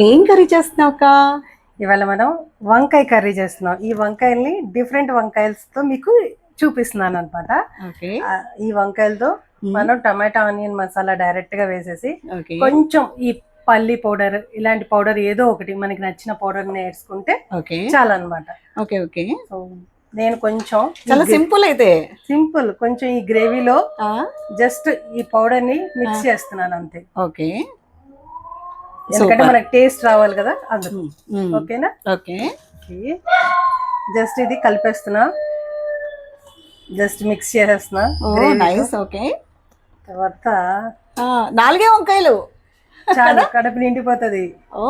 ఏం కర్రీ చేస్తున్నావు అక్క? ఇవాళ మనం వంకాయ కర్రీ చేస్తున్నాం. ఈ వంకాయల్ని డిఫరెంట్ వంకాయలతో మీకు చూపిస్తున్నాను అనమాట. ఓకే. ఈ వంకాయలతో మనం టమాటా ఆనియన్ మసాలా డైరెక్ట్ గా వేసేసి ఓకే. కొంచెం ఈ పల్లి పౌడర్ ఇలాంటి పౌడర్ ఏదో ఒకటి మనకి నచ్చిన పౌడర్ వేసుకుంటే ఓకే. చాలా అనమాట. ఓకే. ఓకే. సో నేను కొంచెం చాలా సింపుల్ అయితే. సింపుల్ కొంచెం ఈ గ్రేవీలో ఆ, జస్ట్ ఈ పౌడర్ ని మిక్స్ చేస్తున్నాను అంతే. ఓకే. ఎందుకంటే మనకి టేస్ట్ రావాలి కదా అందుకు. ఓకేనా? ఓకే. జస్ట్ ఇది కలిపేస్తున్నా, జస్ట్ మిక్స్ చేసేస్తున్నా. నైస్. ఓకే. తర్వాత 4 వంకాయలు చాలా కడుపు నిండిపోతుంది. ఓ,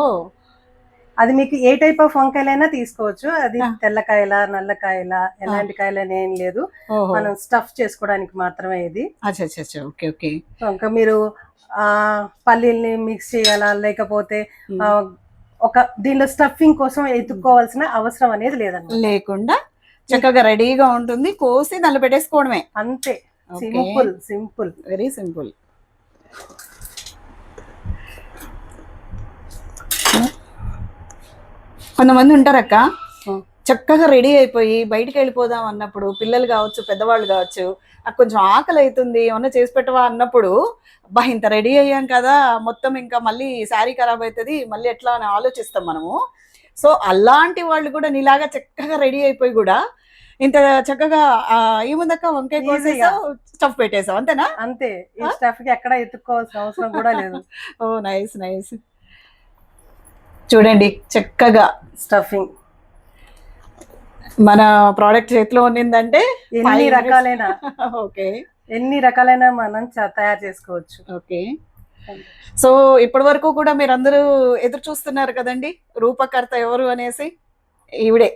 అది మీకు ఏ టైప్ ఆఫ్ వంకాయలైనా తీసుకోవచ్చు. అది తెల్లకాయల నల్లకాయల ఎలాంటి కాయలని ఏం లేదు, మనం స్టఫ్ చేసుకోవడానికి మాత్రమే ఇది. ఓకే. ఓకే. ఇంకా మీరు పల్లీల్ని మిక్స్ చేయాలా లేకపోతే ఒక దీనిలో స్టఫింగ్ కోసం ఎత్తుక్కోవాల్సిన అవసరం అనేది లేకుండా చక్కగా రెడీగా ఉంటుంది. కోసి దానిలో పెట్టేసుకోవడమే అంతే. Simple simple, very simple. కొంతమంది ఉంటారక్క, చక్కగా రెడీ అయిపోయి బయటికి వెళ్ళిపోదాం అన్నప్పుడు, పిల్లలు కావచ్చు పెద్దవాళ్ళు కావచ్చు, నాకు కొంచెం ఆకలి అవుతుంది ఏమన్నా చేసి పెట్టవా అన్నప్పుడు, అబ్బా ఇంత రెడీ అయ్యాం కదా మొత్తం ఇంకా మళ్ళీ శారీ ఖరాబ్ అవుతుంది మళ్ళీ ఎట్లా అని ఆలోచిస్తాం మనము. సో అలాంటి వాళ్ళు కూడా నీలాగా చక్కగా రెడీ అయిపోయి కూడా ఇంత చక్కగా ఏముందక్క వంకాయ కోసేసావు, స్టఫ్ పెట్టేసావు, అంతేనా? అంతే. ఈ స్టఫ్ కి ఎక్కడ ఎత్తుక్కోవాల్సిన అవసరం కూడా లేదు. ఓ నైస్ నైస్. చూడండి చక్కగా స్టఫింగ్ మన ప్రోడక్ట్ చేతిలో ఉన్నిందంటే ఎన్ని రకాలైన ఓకే ఎన్ని రకాలైన మనం తయారు చేసుకోవచ్చు. ఓకే. సో ఇప్పటి వరకు కూడా మీరందరూ ఎదురు చూస్తున్నారు కదండి రూపకర్త ఎవరు అనేసి. ఈవిడే.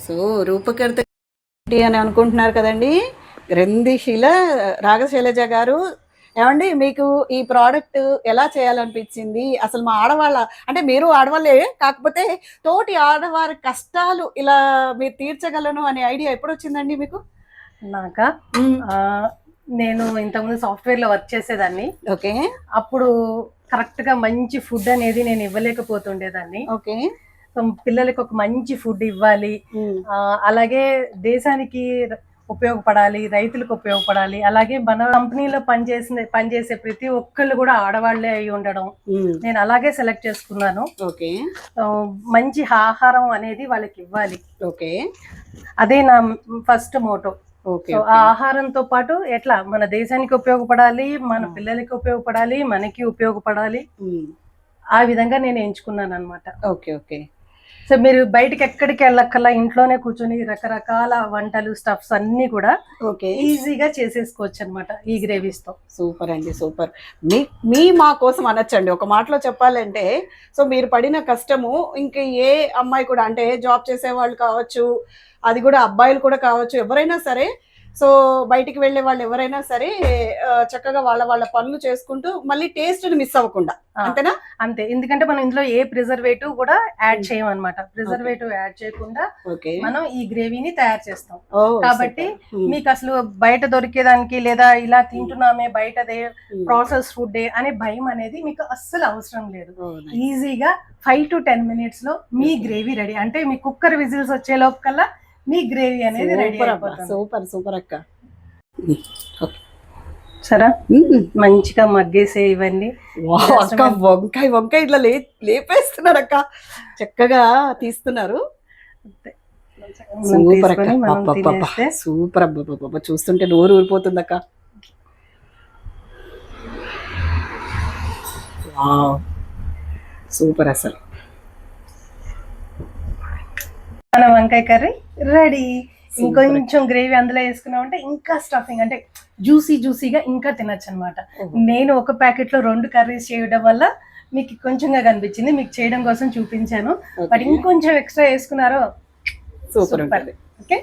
సో రూపకర్త అని అనుకుంటున్నారు కదండి, గ్రంథిశీల రాగశైలజ గారు. ఏమండి మీకు ఈ ప్రోడక్ట్ ఎలా చేయాలనిపించింది? అసలు మా ఆడవాళ్ళ అంటే మీరు ఆడవాళ్ళే, కాకపోతే తోటి ఆడవారి కష్టాలు ఇలా మీరు తీర్చగలను అనే ఐడియా ఎప్పుడు వచ్చిందండి మీకు? నాకా, నేను ఇంతకుముందు సాఫ్ట్వేర్ లో వర్క్ చేసేదాన్ని. ఓకే. అప్పుడు కరెక్ట్ గా మంచి ఫుడ్ అనేది నేను ఇవ్వలేకపోతుండేదాన్ని. ఓకే. పిల్లలకి ఒక మంచి ఫుడ్ ఇవ్వాలి, అలాగే దేశానికి ఉపయోగపడాలి, రైతులకు ఉపయోగపడాలి, అలాగే మన కంపెనీలో పనిచేసే ప్రతి ఒక్కళ్ళు కూడా ఆడవాళ్లే అయి ఉండడం నేను అలాగే సెలెక్ట్ చేసుకున్నాను. ఓకే. మంచి ఆహారం అనేది వాళ్ళకి ఇవ్వాలి. ఓకే. అదే నా ఫస్ట్ మోటో. ఓకే. ఆ ఆహారంతో పాటు ఎట్లా మన దేశానికి ఉపయోగపడాలి, మన పిల్లలకి ఉపయోగపడాలి, మనకి ఉపయోగపడాలి, ఆ విధంగా నేను ఎంచుకున్నాను అనమాట. ఓకే. ఓకే. సో మీరు బయటకి ఎక్కడికి వెళ్ళక్కల్లా ఇంట్లోనే కూర్చొని రకరకాల వంటలు స్టఫ్స్ అన్ని కూడా ఈజీగా చేసేసుకోవచ్చు అనమాట ఈ గ్రేవీస్ తో. సూపర్ అండి, సూపర్. మా కోసం అనొచ్చండి ఒక మాటలో చెప్పాలంటే. సో మీరు పడిన కష్టము ఇంకా ఏ అమ్మాయి కూడా, అంటే జాబ్ చేసే వాళ్ళు కావచ్చు, అది కూడా అబ్బాయిలు కూడా కావచ్చు, ఎవరైనా సరే, సో బయటికి వెళ్ళే వాళ్ళు ఎవరైనా సరే చక్కగా వాళ్ళ పనులు చేసుకుంటూ మళ్ళీ టేస్ట్ మిస్ అవ్వకుండా, అంతేనా? అంతే. ఎందుకంటే మనం ఇందులో ఏ ప్రిజర్వేటివ్ కూడా యాడ్ చేయమన్నమాట. ప్రిజర్వేటివ్ యాడ్ చేయకుండా మనం ఈ గ్రేవీని తయారు చేస్తాం. కాబట్టి మీకు అసలు బయట దొరికేదానికి లేదా ఇలా తింటున్నామే బయటదే ప్రాసెస్ ఫుడ్ అనే భయం అనేది మీకు అస్సలు అవసరం లేదు. ఈజీగా 5 to 10 minutes లో మీ గ్రేవీ రెడీ. అంటే మీ కుక్కర్ విజిల్స్ వచ్చే లోపల మీ గ్రేవీ అనేది రెడీ అయిపోతుంది. సూపర్ సూపర్ అక్క. సరే మంచిగా మగ్గేసే ఇవన్నీ. వంకాయ ఇట్లా లేపేస్తున్నారు అక్క, చక్కగా తీస్తున్నారు. సూపర్ అక్క, సూపర్ అబ్బా, చూస్తుంటే నోరు ఊరిపోతుంది అక్క. సూపర్ అసలు. మన వంకాయ కర్రీ రెడీ. ఇంకొంచెం గ్రేవీ అందులో వేసుకున్నామంటే ఇంకా స్టఫింగ్ అంటే జ్యూసీగా ఇంకా తినచ్చు అనమాట. నేను ఒక ప్యాకెట్ లో 2 కర్రీస్ చేయడం వల్ల మీకు కొంచెంగా కనిపించింది, మీకు చేయడం కోసం చూపించాను. బట్ ఇంకొంచెం ఎక్స్ట్రా వేసుకున్నారో సూపర్. ఓకే.